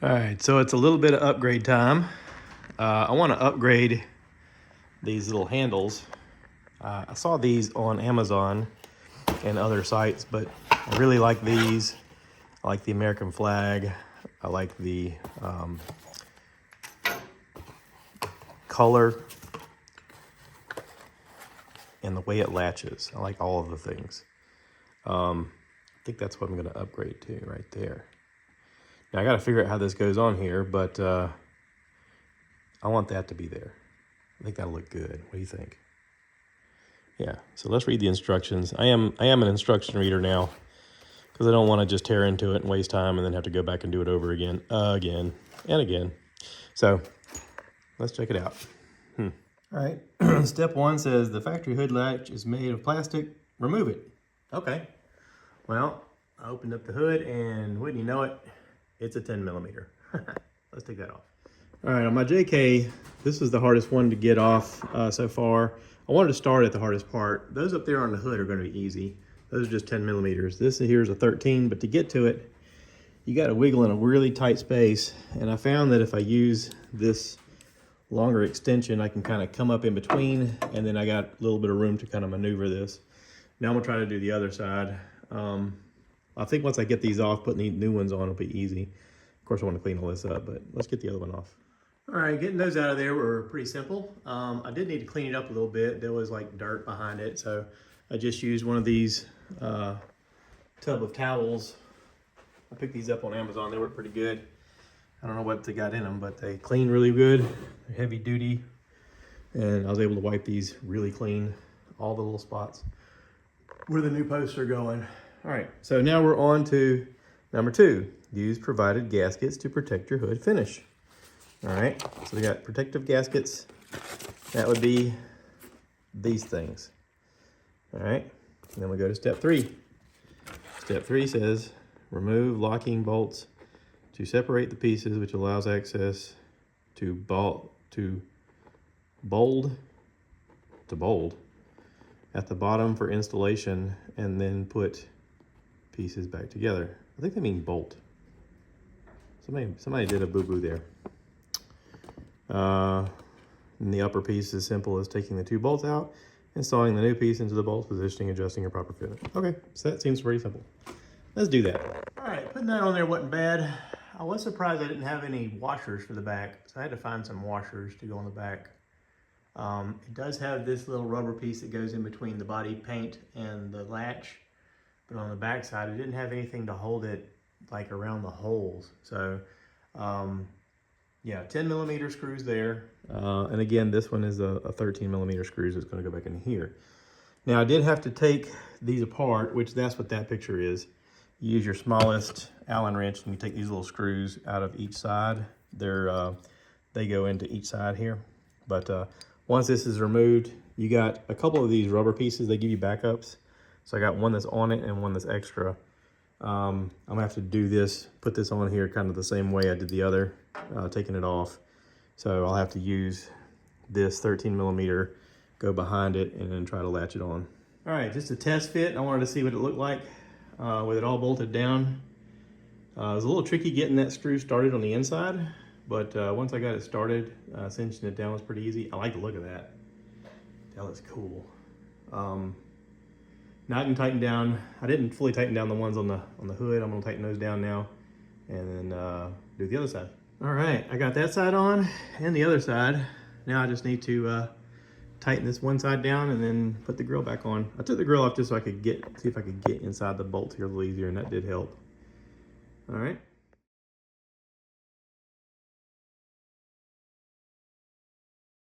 All right, so it's a little bit of upgrade time. I want to upgrade these little handles. I saw these on Amazon and other sites, but I really like these. I like the American flag. I like the color and the way it latches. I like all of the things. I think that's what I'm going to upgrade to right there. Now I got to figure out how this goes on here, but I want that to be there. I think that'll look good. What do you think? Yeah, so let's read the instructions. I am an instruction reader now because I don't want to just tear into it and waste time and then have to go back and do it over again, again, and again. So let's check it out. All right, step one says the factory hood latch is made of plastic. Remove it. Okay. Well, I opened up the hood and wouldn't you know it, it's a 10 millimeter. Let's take that off. All right, on my JK, this is the hardest one to get off so far. I wanted to start at the hardest part. Those up there on the hood are going to be easy. Those are just 10 millimeters. This here is a 13, but to get to it, you got to wiggle in a really tight space. And I found that if I use this longer extension, I can kind of come up in between, and then I got a little bit of room to kind of maneuver this. Now I'm gonna try to do the other side. I think once I get these off, putting the new ones on will be easy. Of course, I want to clean all this up, but let's get the other one off. All right, getting those out of there were pretty simple. I did need to clean it up a little bit. There was like dirt behind it, so I just used one of these tub of towels. I picked these up on Amazon. They work pretty good. I don't know what they got in them, but they clean really good. They're heavy duty, and I was able to wipe these really clean, all the little spots where the new posts are going. All right, so now we're on to number 2. Use provided gaskets to protect your hood finish. All right, so we got protective gaskets. That would be these things. All right, and then we go to step 3. Step 3 says remove locking bolts to separate the pieces, which allows access to bold at the bottom for installation, and then put pieces back together. I think they mean bolt. Somebody did a boo-boo there. And the upper piece is simple as taking the 2 bolts out, installing the new piece into the bolts, positioning, adjusting your proper fit. Okay, so that seems pretty simple. Let's do that. All right, putting that on there wasn't bad. I was surprised I didn't have any washers for the back, so I had to find some washers to go on the back. It does have this little rubber piece that goes in between the body paint and the latch, but on the back side, it didn't have anything to hold it like around the holes. So yeah, 10 millimeter screws there. And again, this one is a 13 millimeter screws that's gonna go back in here. Now I did have to take these apart, which that's what that picture is. You use your smallest Allen wrench and you take these little screws out of each side. They go into each side here. But once this is removed, you got a couple of these rubber pieces. They give you backups. So I got one that's on it and one that's extra. I'm gonna have to do this, put this on here kind of the same way I did the other, taking it off. So I'll have to use this 13 millimeter, go behind it, and then try to latch it on. All right, just a test fit. I wanted to see what it looked like with it all bolted down. It was a little tricky getting that screw started on the inside, but once I got it started, cinching it down was pretty easy. I like the look of that. That looks cool. Now I can tighten down. I didn't fully tighten down the ones on the hood. I'm gonna tighten those down now, and then do the other side. All right, I got that side on and the other side. Now I just need to tighten this one side down and then put the grill back on. I took the grill off just so I could see if I could get inside the bolts here a little easier, and that did help. All right.